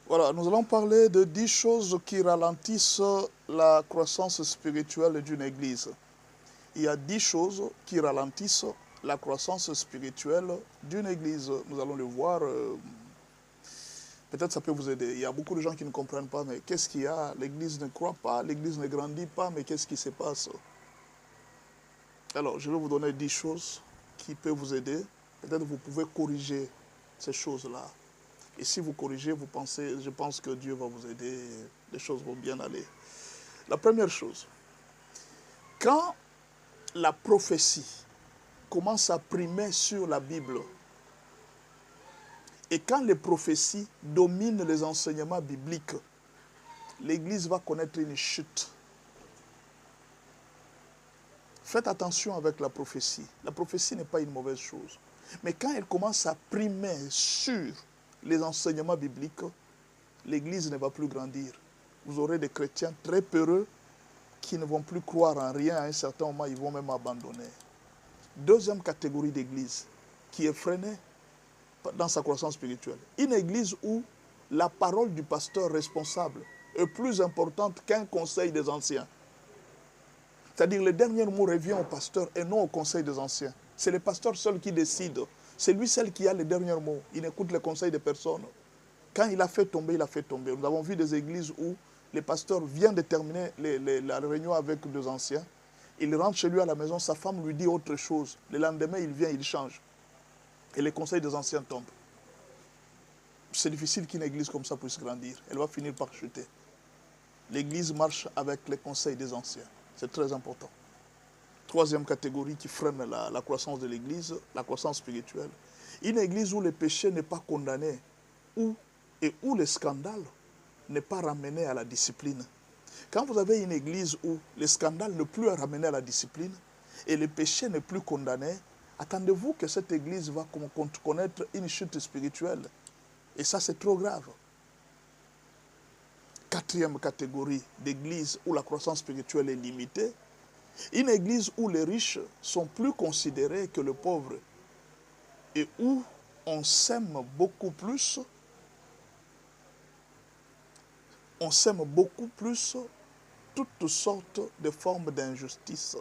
Voilà, nous allons parler de 10 choses qui ralentissent la croissance spirituelle d'une église. Il y a 10 choses qui ralentissent la croissance spirituelle d'une église. Nous allons le voir. Peut-être ça peut vous aider. Il y a beaucoup de gens qui ne comprennent pas, mais qu'est-ce qu'il y a? L'église ne croît pas, l'église ne grandit pas, mais qu'est-ce qui se passe? Alors, je vais vous donner 10 choses qui peuvent vous aider. Peut-être vous pouvez corriger ces choses-là. Et si vous corrigez, vous pensez, je pense que Dieu va vous aider, les choses vont bien aller. La première chose, quand la prophétie commence à primer sur la Bible, et quand les prophéties dominent les enseignements bibliques, l'Église va connaître une chute. Faites attention avec la prophétie. La prophétie n'est pas une mauvaise chose. Mais quand elle commence à primer sur les enseignements bibliques, l'Église ne va plus grandir. Vous aurez des chrétiens très peureux qui ne vont plus croire en rien. À un certain moment, ils vont même abandonner. Deuxième catégorie d'église qui est freinée dans sa croissance spirituelle. Une église où la parole du pasteur responsable est plus importante qu'un conseil des anciens. C'est-à-dire le dernier mot revient au pasteur et non au conseil des anciens. C'est le pasteur seul qui décide. C'est lui seul qui a le dernier mot. Il n'écoute les conseils de personne. Quand il a fait tomber, il a fait tomber. Nous avons vu des églises où le pasteur vient de terminer la réunion avec deux anciens. Il rentre chez lui à la maison, sa femme lui dit autre chose. Le lendemain, il vient, il change. Et les conseils des anciens tombent. C'est difficile qu'une église comme ça puisse grandir. Elle va finir par chuter. L'église marche avec les conseils des anciens. C'est très important. Troisième catégorie qui freine la croissance de l'église, la croissance spirituelle. Une église où le péché n'est pas condamné, où le scandale n'est pas ramené à la discipline. Quand vous avez une église où le scandale n'est plus ramené à la discipline et le péché n'est plus condamné, attendez-vous que cette église va connaître une chute spirituelle. Et ça, c'est trop grave. Quatrième catégorie d'église où la croissance spirituelle est limitée, une église où les riches sont plus considérés que les pauvres et où on sème beaucoup plus toutes sortes de formes d'injustice.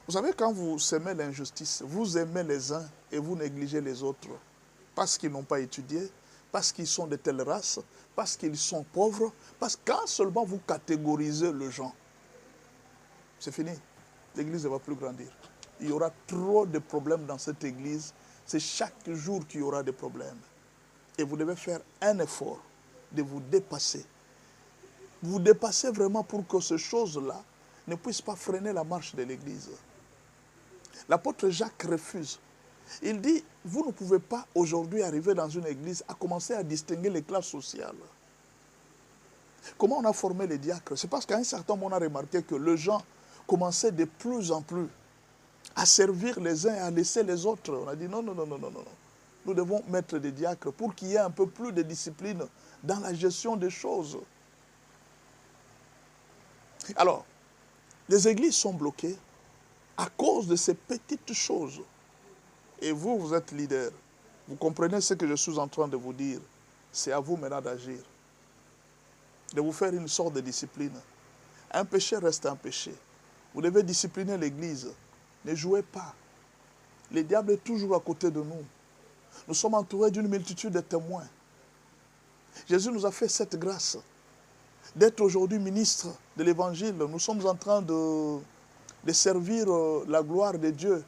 Vous savez, quand vous semez l'injustice, vous aimez les uns et vous négligez les autres. Parce qu'ils n'ont pas étudié, parce qu'ils sont de telle race, parce qu'ils sont pauvres, parce que quand seulement vous catégorisez les gens, c'est fini. L'église ne va plus grandir. Il y aura trop de problèmes dans cette église. C'est chaque jour qu'il y aura des problèmes. Et vous devez faire un effort de vous dépasser. Vous dépassez vraiment pour que ces choses-là ne puissent pas freiner la marche de l'église. L'apôtre Jacques refuse. Il dit, vous ne pouvez pas aujourd'hui arriver dans une église à commencer à distinguer les classes sociales. Comment on a formé les diacres? C'est parce qu'à un certain moment, on a remarqué que les gens commençaient de plus en plus à servir les uns et à laisser les autres. On a dit non, non, non, non, non, non. Nous devons mettre des diacres pour qu'il y ait un peu plus de discipline dans la gestion des choses. Alors, les églises sont bloquées à cause de ces petites choses. Et vous, vous êtes leader. Vous comprenez ce que je suis en train de vous dire. C'est à vous maintenant d'agir. De vous faire une sorte de discipline. Un péché reste un péché. Vous devez discipliner l'église. Ne jouez pas. Le diable est toujours à côté de nous. Nous sommes entourés d'une multitude de témoins. Jésus nous a fait cette grâce d'être aujourd'hui ministre de l'évangile. Nous sommes en train de servir la gloire de Dieu.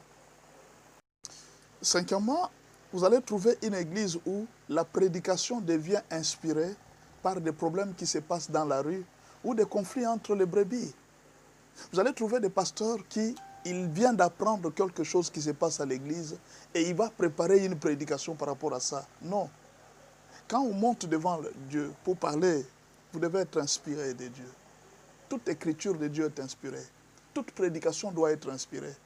Cinquièmement, vous allez trouver une église où la prédication devient inspirée par des problèmes qui se passent dans la rue ou des conflits entre les brebis. Vous allez trouver des pasteurs qui, il vient d'apprendre quelque chose qui se passe à l'église et il va préparer une prédication par rapport à ça. Non. Quand on monte devant Dieu pour parler, vous devez être inspiré de Dieu. Toute écriture de Dieu est inspirée. Toute prédication doit être inspirée.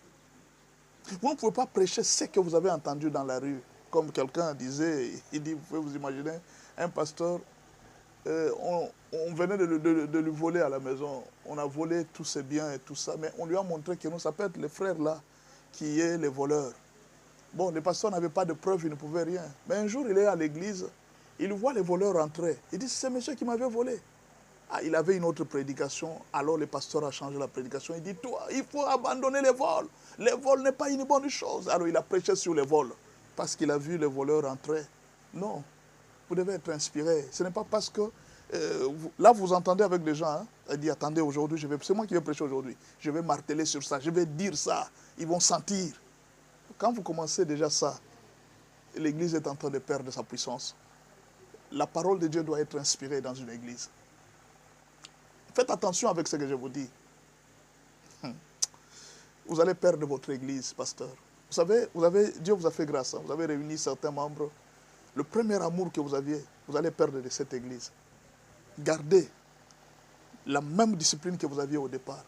Vous ne pouvez pas prêcher ce que vous avez entendu dans la rue. Comme quelqu'un disait, il dit, vous pouvez vous imaginer, un pasteur, on venait de lui voler à la maison. On a volé tous ses biens et tout ça, mais on lui a montré que nous, ça peut être les frères là qui est les voleurs. Bon, le pasteur n'avait pas de preuves, il ne pouvait rien. Mais un jour, il est à l'église, Il voit les voleurs entrer. Il dit, c'est monsieur qui m'avait volé. Ah, il avait une autre prédication. Alors le pasteur a changé la prédication. Il dit, toi, il faut abandonner les vols. Les vols n'est pas une bonne chose. Alors il a prêché sur les vols. Parce qu'il a vu les voleurs entrer. Non, vous devez être inspiré. Ce n'est pas parce que... là, vous entendez avec les gens. Hein, il dit, attendez, aujourd'hui, c'est moi qui vais prêcher aujourd'hui. Je vais marteler sur ça. Je vais dire ça. Ils vont sentir. Quand vous commencez déjà ça, l'Église est en train de perdre sa puissance. La parole de Dieu doit être inspirée dans une Église. Faites attention avec ce que je vous dis. Vous allez perdre votre Église, pasteur. Vous savez, Dieu vous a fait grâce. Hein, vous avez réuni certains membres. Le premier amour que vous aviez, vous allez perdre de cette Église. Gardez la même discipline que vous aviez au départ.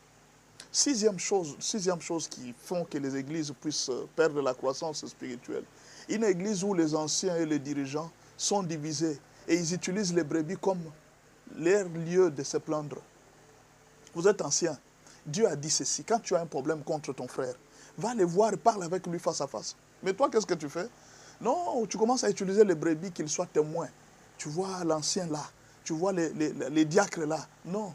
Sixième chose qui font que les églises puissent perdre la croissance spirituelle. Une église où les anciens et les dirigeants sont divisés et ils utilisent les brebis comme leur lieu de se plaindre. Vous êtes ancien. Dieu a dit ceci. Quand tu as un problème contre ton frère, va le voir et parle avec lui face à face. Mais toi, qu'est-ce que tu fais? Non, tu commences à utiliser les brebis qu'ils soient témoins. Tu vois l'ancien là. Tu vois les diacres là. Non.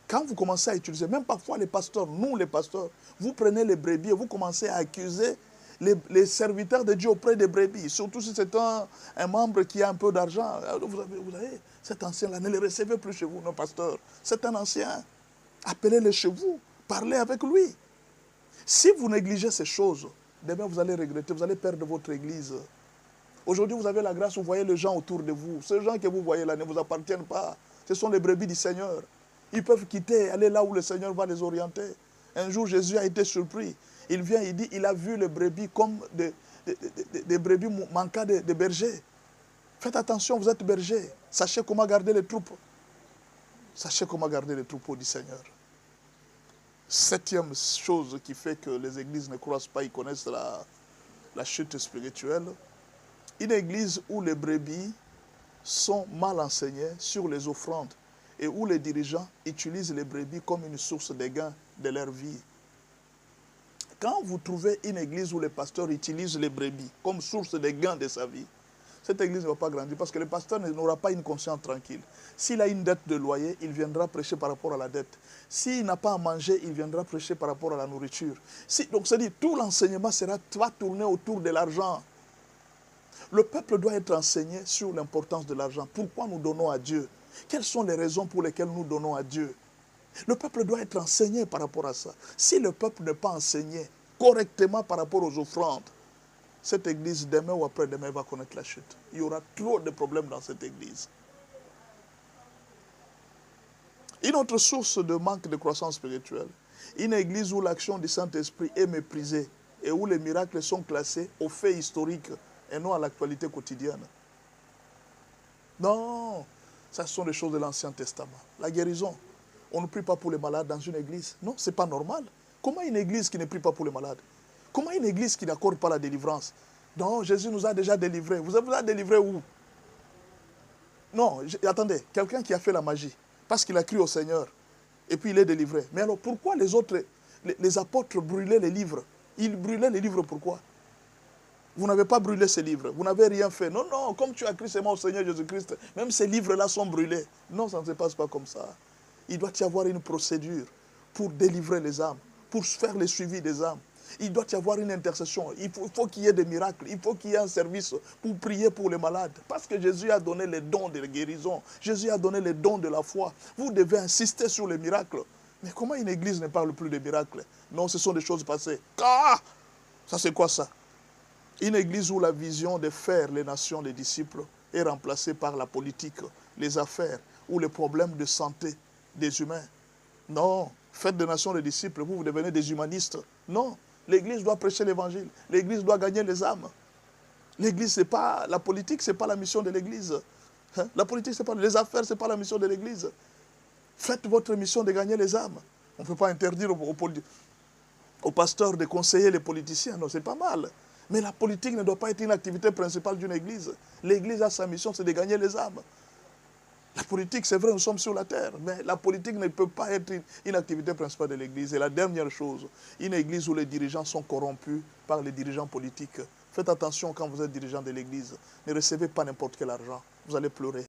Quand vous commencez à utiliser, même parfois les pasteurs, nous les pasteurs, vous prenez les brebis et vous commencez à accuser les serviteurs de Dieu auprès des brebis. Surtout si c'est un membre qui a un peu d'argent. Vous avez cet ancien-là, ne le recevez plus chez vous, non pasteur. C'est un ancien. Appelez-le chez vous. Parlez avec lui. Si vous négligez ces choses, demain vous allez regretter, vous allez perdre votre église. Aujourd'hui, vous avez la grâce, vous voyez les gens autour de vous. Ces gens que vous voyez là ne vous appartiennent pas. Ce sont les brebis du Seigneur. Ils peuvent quitter, aller là où le Seigneur va les orienter. Un jour, Jésus a été surpris. Il vient, il dit, il a vu les brebis comme des brebis manquant de bergers. Faites attention, vous êtes bergers. Sachez comment garder les troupeaux. Sachez comment garder les troupeaux du Seigneur. Septième chose qui fait que les églises ne croissent pas, ils connaissent la chute spirituelle. Une église où les brebis sont mal enseignées sur les offrandes et où les dirigeants utilisent les brebis comme une source de gain de leur vie. Quand vous trouvez une église où les pasteurs utilisent les brebis comme source de gain de sa vie, cette église ne va pas grandir parce que le pasteur n'aura pas une conscience tranquille. S'il a une dette de loyer, il viendra prêcher par rapport à la dette. S'il n'a pas à manger, il viendra prêcher par rapport à la nourriture. Donc, c'est-à-dire, tout l'enseignement va tourner autour de l'argent. Le peuple doit être enseigné sur l'importance de l'argent. Pourquoi nous donnons à Dieu? Quelles sont les raisons pour lesquelles nous donnons à Dieu? Le peuple doit être enseigné par rapport à ça. Si le peuple n'est pas enseigné correctement par rapport aux offrandes, cette église, demain ou après-demain, va connaître la chute. Il y aura trop de problèmes dans cette église. Une autre source de manque de croissance spirituelle, une église où l'action du Saint-Esprit est méprisée et où les miracles sont classés aux faits historiques et non à l'actualité quotidienne. Non, ça sont des choses de l'Ancien Testament. La guérison, on ne prie pas pour les malades dans une église. Non, ce n'est pas normal. Comment une église qui ne prie pas pour les malades? Comment une église qui n'accorde pas la délivrance? Non, Jésus nous a déjà délivrés. Vous avez délivré où? Non, attendez, quelqu'un qui a fait la magie, parce qu'il a cru au Seigneur, et puis il est délivré. Mais alors pourquoi les autres, les apôtres brûlaient les livres? Ils brûlaient les livres, pourquoi? Vous n'avez pas brûlé ces livres, vous n'avez rien fait. Non, non, comme tu as cru seulement au Seigneur Jésus-Christ, même ces livres-là sont brûlés. Non, ça ne se passe pas comme ça. Il doit y avoir une procédure pour délivrer les âmes, pour faire le suivi des âmes. Il doit y avoir une intercession. Il faut qu'il y ait des miracles. Il faut qu'il y ait un service pour prier pour les malades. Parce que Jésus a donné les dons de la guérison. Jésus a donné les dons de la foi. Vous devez insister sur les miracles. Mais comment une église ne parle plus de miracles? Non, ce sont des choses passées. Ah! Ça, c'est quoi ça? Une église où la vision de faire les nations des disciples est remplacée par la politique, les affaires ou les problèmes de santé des humains. Non, faites des nations des disciples, vous devenez des humanistes. Non, l'église doit prêcher l'évangile. L'église doit gagner les âmes. L'église, c'est pas la politique, ce n'est pas la mission de l'église. La politique, c'est pas les affaires, ce n'est pas la mission de l'église. Faites votre mission de gagner les âmes. On ne peut pas interdire aux pasteurs de conseiller les politiciens. Non, c'est pas mal. Mais la politique ne doit pas être une activité principale d'une église. L'église a sa mission, c'est de gagner les âmes. La politique, c'est vrai, nous sommes sur la terre, mais la politique ne peut pas être une activité principale de l'église. Et la dernière chose, une église où les dirigeants sont corrompus par les dirigeants politiques, Faites attention quand vous êtes dirigeant de l'église. Ne recevez pas n'importe quel argent. Vous allez pleurer.